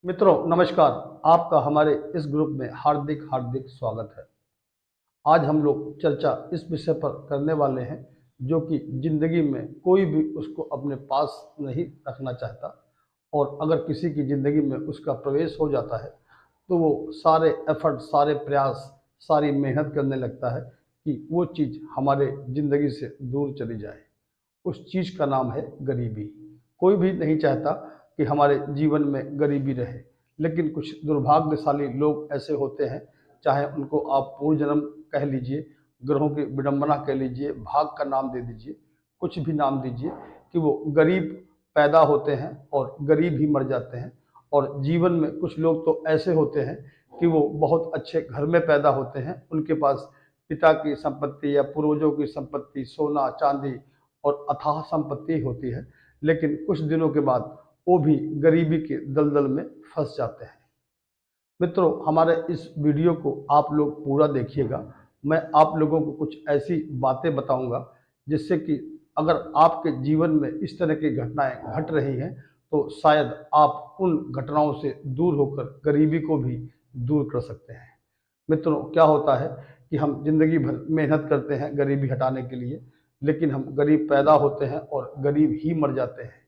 मित्रों नमस्कार। आपका हमारे इस ग्रुप में हार्दिक हार्दिक स्वागत है। आज हम लोग चर्चा इस विषय पर करने वाले हैं जो कि ज़िंदगी में कोई भी उसको अपने पास नहीं रखना चाहता, और अगर किसी की ज़िंदगी में उसका प्रवेश हो जाता है तो वो सारे एफर्ट, सारे प्रयास, सारी मेहनत करने लगता है कि वो चीज़ हमारे ज़िंदगी से दूर चली जाए। उस चीज़ का नाम है गरीबी। कोई भी नहीं चाहता कि हमारे जीवन में गरीबी रहे, लेकिन कुछ दुर्भाग्यशाली लोग ऐसे होते हैं, चाहे उनको आप पूर्व जन्म कह लीजिए, ग्रहों की विडंबना कह लीजिए, भाग का नाम दे दीजिए, कुछ भी नाम दीजिए, कि वो गरीब पैदा होते हैं और गरीब ही मर जाते हैं। और जीवन में कुछ लोग तो ऐसे होते हैं कि वो बहुत अच्छे घर में पैदा होते हैं, उनके पास पिता की संपत्ति या पूर्वजों की संपत्ति, सोना चांदी और अथाह संपत्ति होती है, लेकिन कुछ दिनों के बाद वो भी गरीबी के दलदल में फंस जाते हैं। मित्रों, हमारे इस वीडियो को आप लोग पूरा देखिएगा। मैं आप लोगों को कुछ ऐसी बातें बताऊंगा जिससे कि अगर आपके जीवन में इस तरह की घटनाएं घट रही हैं तो शायद आप उन घटनाओं से दूर होकर गरीबी को भी दूर कर सकते हैं। मित्रों, क्या होता है कि हम जिंदगी भर मेहनत करते हैं गरीबी हटाने के लिए, लेकिन हम गरीब पैदा होते हैं और गरीब ही मर जाते हैं।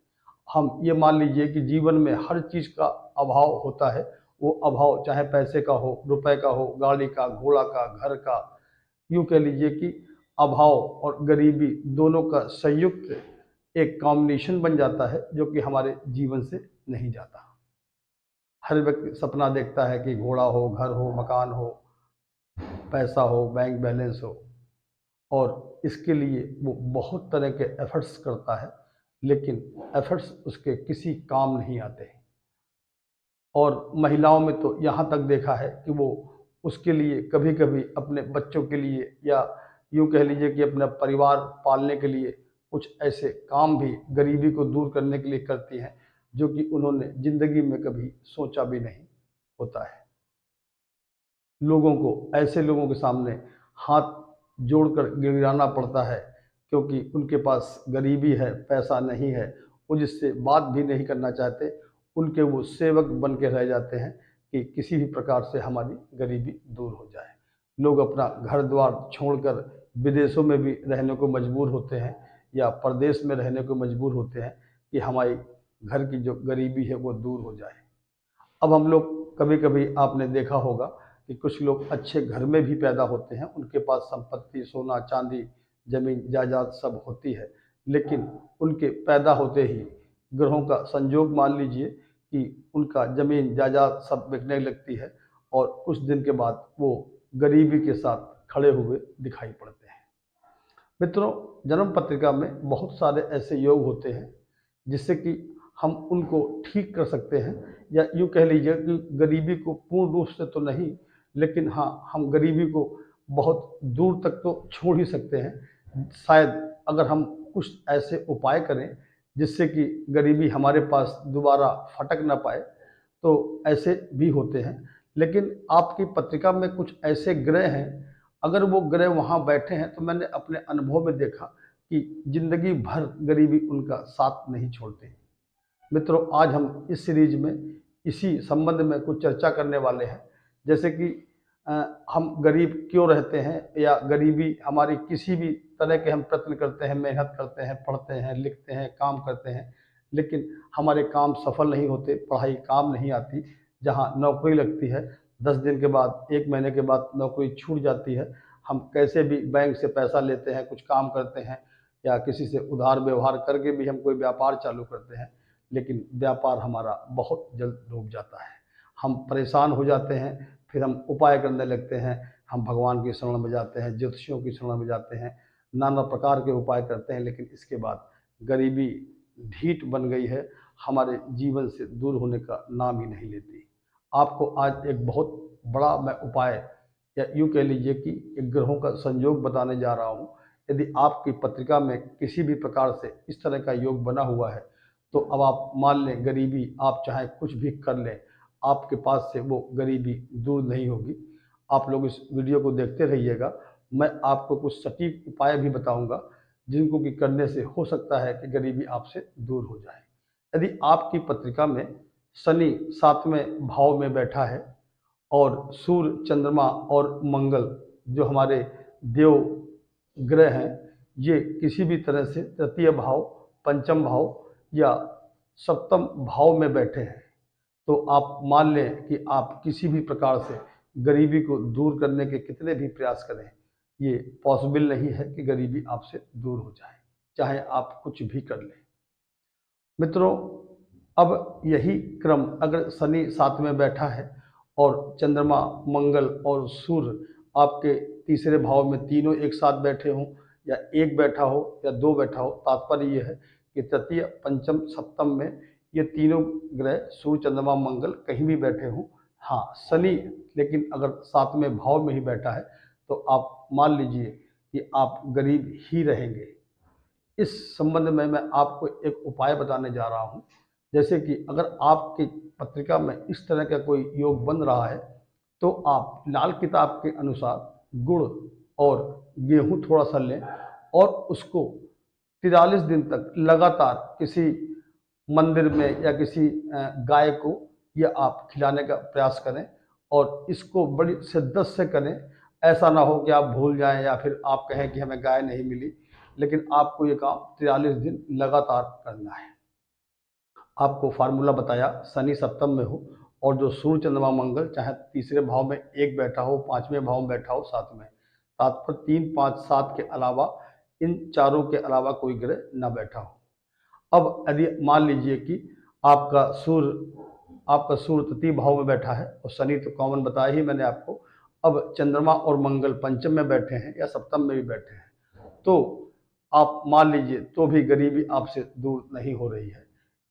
हम ये मान लीजिए कि जीवन में हर चीज़ का अभाव होता है। वो अभाव चाहे पैसे का हो, रुपए का हो, गाड़ी का, घोड़ा का, घर का, यूँ कह लीजिए कि अभाव और गरीबी दोनों का संयुक्त एक कॉम्बिनेशन बन जाता है जो कि हमारे जीवन से नहीं जाता। हर व्यक्ति सपना देखता है कि घोड़ा हो, घर हो, मकान हो, पैसा हो, बैंक बैलेंस हो, और इसके लिए वो बहुत तरह के एफर्ट्स करता है, लेकिन एफर्ट्स उसके किसी काम नहीं आते। और महिलाओं में तो यहाँ तक देखा है कि वो उसके लिए कभी कभी अपने बच्चों के लिए, या यूँ कह लीजिए कि अपना परिवार पालने के लिए कुछ ऐसे काम भी गरीबी को दूर करने के लिए करती हैं जो कि उन्होंने ज़िंदगी में कभी सोचा भी नहीं होता है। लोगों को, ऐसे लोगों के सामने हाथ जोड़कर गिड़गिड़ाना पड़ता है, क्योंकि उनके पास गरीबी है, पैसा नहीं है, वो जिससे बात भी नहीं करना चाहते, उनके वो सेवक बन के रह जाते हैं कि किसी भी प्रकार से हमारी गरीबी दूर हो जाए। लोग अपना घर द्वार छोड़कर विदेशों में भी रहने को मजबूर होते हैं, या परदेश में रहने को मजबूर होते हैं कि हमारी घर की जो गरीबी है वो दूर हो जाए। अब हम लोग, कभी कभी आपने देखा होगा कि कुछ लोग अच्छे घर में भी पैदा होते हैं, उनके पास संपत्ति, सोना चांदी, जमीन जायदाद सब होती है, लेकिन उनके पैदा होते ही ग्रहों का संयोग मान लीजिए कि उनका जमीन जायदाद सब बिकने लगती है, और कुछ दिन के बाद वो गरीबी के साथ खड़े हुए दिखाई पड़ते हैं। मित्रों, जन्म पत्रिका में बहुत सारे ऐसे योग होते हैं जिससे कि हम उनको ठीक कर सकते हैं, या यूँ कह लीजिए कि गरीबी को पूर्ण रूप से तो नहीं, लेकिन हाँ, हम गरीबी को बहुत दूर तक तो छोड़ ही सकते हैं। शायद अगर हम कुछ ऐसे उपाय करें जिससे कि गरीबी हमारे पास दोबारा फटक ना पाए, तो ऐसे भी होते हैं। लेकिन आपकी पत्रिका में कुछ ऐसे ग्रह हैं, अगर वो ग्रह वहाँ बैठे हैं तो मैंने अपने अनुभव में देखा कि ज़िंदगी भर गरीबी उनका साथ नहीं छोड़ते। मित्रों, आज हम इस सीरीज में इसी संबंध में कुछ चर्चा करने वाले हैं, जैसे कि हम गरीब क्यों रहते हैं, या गरीबी हमारी किसी भी तरह के हम प्रयत्न करते हैं, मेहनत करते हैं, पढ़ते हैं, लिखते हैं, काम करते हैं, लेकिन हमारे काम सफल नहीं होते, पढ़ाई काम नहीं आती। जहाँ नौकरी लगती है, 10 दिन के बाद, 1 महीने के बाद नौकरी छूट जाती है। हम कैसे भी बैंक से पैसा लेते हैं, कुछ काम करते हैं, या किसी से उधार व्यवहार करके भी हम कोई व्यापार चालू करते हैं, लेकिन व्यापार हमारा बहुत जल्द डूब जाता है। हम परेशान हो जाते हैं, फिर हम उपाय करने लगते हैं, हम भगवान की शरण में जाते हैं, ज्योतिषियों की शरण में जाते हैं, नाना प्रकार के उपाय करते हैं, लेकिन इसके बाद गरीबी ढीठ बन गई है, हमारे जीवन से दूर होने का नाम ही नहीं लेती। आपको आज एक बहुत बड़ा मैं उपाय, या यूँ कह लीजिए कि एक ग्रहों का संयोग बताने जा रहा हूँ। यदि आपकी पत्रिका में किसी भी प्रकार से इस तरह का योग बना हुआ है, तो अब आप मान लें गरीबी, आप चाहे कुछ भी कर लें, आपके पास से वो गरीबी दूर नहीं होगी। आप लोग इस वीडियो को देखते रहिएगा। मैं आपको कुछ सटीक उपाय भी बताऊंगा जिनको कि करने से हो सकता है कि गरीबी आपसे दूर हो जाए। यदि आपकी पत्रिका में शनि 7वें भाव में बैठा है और सूर्य, चंद्रमा और मंगल जो हमारे देव ग्रह हैं, ये किसी भी तरह से तृतीय भाव, पंचम भाव या सप्तम भाव में बैठे हैं, तो आप मान लें कि आप किसी भी प्रकार से गरीबी को दूर करने के कितने भी प्रयास करें, ये पॉसिबल नहीं है कि गरीबी आपसे दूर हो जाए, चाहे आप कुछ भी कर लें। मित्रों, अब यही क्रम अगर शनि 7 में बैठा है और चंद्रमा, मंगल और सूर्य आपके तीसरे भाव में तीनों एक साथ बैठे हों, या एक बैठा हो या दो बैठा हो, तात्पर्य ये है कि तृतीय, पंचम, सप्तम में ये तीनों ग्रह सूर्य, चंद्रमा, मंगल कहीं भी बैठे हों। हाँ, शनि लेकिन अगर 7वें भाव में ही बैठा है तो आप मान लीजिए कि आप गरीब ही रहेंगे। इस संबंध में मैं आपको एक उपाय बताने जा रहा हूँ। जैसे कि अगर आपकी पत्रिका में इस तरह का कोई योग बन रहा है तो आप लाल किताब के अनुसार गुड़ और गेहूं थोड़ा सा लें और उसको 43 दिन तक लगातार किसी मंदिर में या किसी गाय को या आप खिलाने का प्रयास करें, और इसको बड़ी शिद्दत से करें। ऐसा ना हो कि आप भूल जाएं या फिर आप कहें कि हमें गाय नहीं मिली, लेकिन आपको ये काम 43 दिन लगातार करना है। आपको फार्मूला बताया, शनि सप्तम में हो और जो सूर्य, चंद्रमा, मंगल चाहे तीसरे भाव में एक बैठा हो, 5वें भाव में बैठा हो, 7वें, तात्पर्य 3, 5, 7 के अलावा इन चारों के अलावा कोई ग्रह न बैठा हो। अब यदि मान लीजिए कि आपका सूर्य तृतीय भाव में बैठा है और शनि तो कॉमन बताया ही मैंने आपको, अब चंद्रमा और मंगल पंचम में बैठे हैं या सप्तम में भी बैठे हैं, तो आप मान लीजिए तो भी गरीबी आपसे दूर नहीं हो रही है।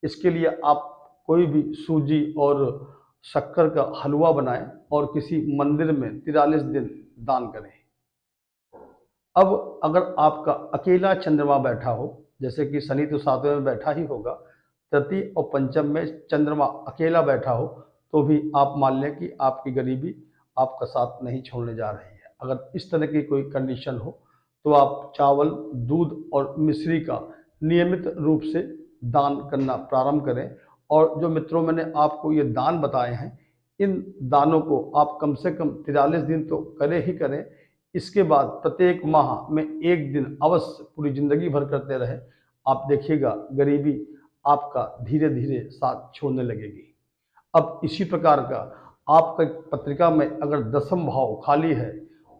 इसके लिए आप कोई भी सूजी और शक्कर का हलवा बनाएं और किसी मंदिर में 43 दिन दान करें। अब अगर आपका अकेला चंद्रमा बैठा हो, जैसे कि शनि तो 7वें में बैठा ही होगा, तृतीय और पंचम में चंद्रमा अकेला बैठा हो, तो भी आप मान लें कि आपकी गरीबी आपका साथ नहीं छोड़ने जा रही है। अगर इस तरह की कोई कंडीशन हो तो आप चावल, दूध और मिश्री का नियमित रूप से दान करना प्रारंभ करें। और जो मित्रों मैंने आपको ये दान बताए हैं, इन दानों को आप कम से कम 43 दिन तो करें ही करें। इसके बाद प्रत्येक माह में एक दिन अवश्य पूरी जिंदगी भर करते रहे। आप देखिएगा गरीबी आपका धीरे धीरे साथ छोड़ने लगेगी। अब इसी प्रकार का आपका पत्रिका में अगर 10वां भाव खाली है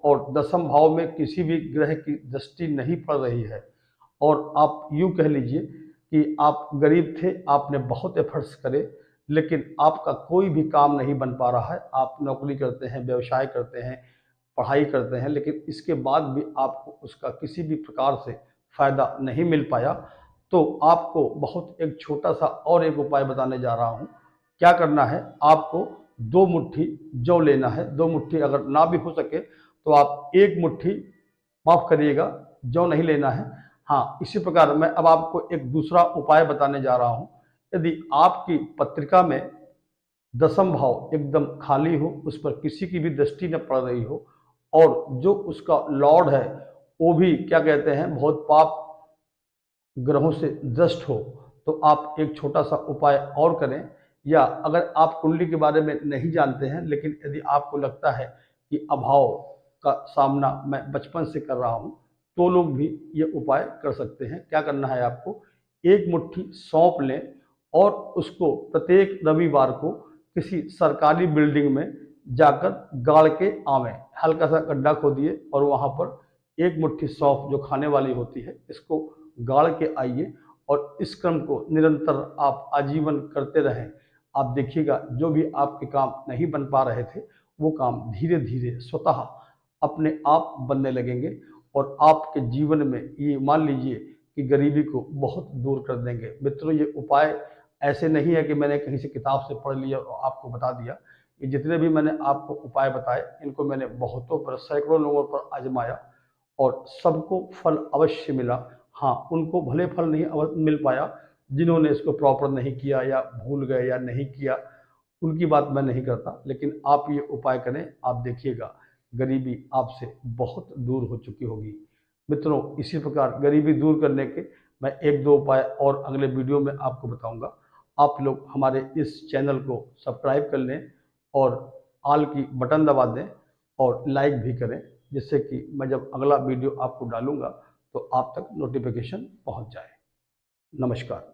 और 10वां भाव में किसी भी ग्रह की दृष्टि नहीं पड़ रही है, और आप यूँ कह लीजिए कि आप गरीब थे, आपने बहुत एफर्ट्स करे, लेकिन आपका कोई भी काम नहीं बन पा रहा है। आप नौकरी करते हैं, व्यवसाय करते हैं, पढ़ाई करते हैं, लेकिन इसके बाद भी आपको उसका किसी भी प्रकार से फ़ायदा नहीं मिल पाया, तो आपको बहुत एक छोटा सा और एक उपाय बताने जा रहा हूँ। क्या करना है, आपको 2 मुट्ठी जौ लेना है। 2 मुट्ठी अगर ना भी हो सके तो आप 1 मुट्ठी, माफ़ करिएगा, जौ नहीं लेना है। हाँ, इसी प्रकार मैं अब आपको एक दूसरा उपाय बताने जा रहा हूँ। यदि आपकी पत्रिका में 10वां भाव एकदम खाली हो, उस पर किसी की भी दृष्टि न पड़ रही हो, और जो उसका लॉर्ड है वो भी क्या कहते हैं बहुत पाप ग्रहों से दृष्ट हो, तो आप एक छोटा सा उपाय और करें। या अगर आप कुंडली के बारे में नहीं जानते हैं, लेकिन यदि आपको लगता है कि अभाव का सामना मैं बचपन से कर रहा हूँ, तो लोग भी ये उपाय कर सकते हैं। क्या करना है आपको, 1 मुट्ठी सौंफ लें और उसको प्रत्येक रविवार को किसी सरकारी बिल्डिंग में जाकर गाड़ के आवें। हल्का सा गड्ढा खोदिए और वहाँ पर 1 मुट्ठी सौंफ जो खाने वाली होती है, इसको गाड़ के आइए और इस क्रम को निरंतर आप आजीवन करते रहें। आप देखिएगा जो भी आपके काम नहीं बन पा रहे थे, वो काम धीरे धीरे स्वतः अपने आप बनने लगेंगे और आपके जीवन में ये मान लीजिए कि गरीबी को बहुत दूर कर देंगे। मित्रों, ये उपाय ऐसे नहीं है कि मैंने कहीं से किताब से पढ़ लिया और आपको बता दिया। ये जितने भी मैंने आपको उपाय बताए, इनको मैंने बहुतों पर, सैकड़ों लोगों पर आजमाया और सबको फल अवश्य मिला। हाँ, उनको भले फल नहीं मिल पाया जिन्होंने इसको प्रॉपर नहीं किया या भूल गए या नहीं किया, उनकी बात मैं नहीं करता, लेकिन आप ये उपाय करें, आप देखिएगा गरीबी आपसे बहुत दूर हो चुकी होगी। मित्रों, इसी प्रकार गरीबी दूर करने के मैं 1-2 उपाय और अगले वीडियो में आपको बताऊंगा। आप लोग हमारे इस चैनल को सब्सक्राइब कर लें और ऑल की बटन दबा दें और लाइक भी करें, जिससे कि मैं जब अगला वीडियो आपको डालूंगा तो आप तक नोटिफिकेशन पहुंच जाए। नमस्कार।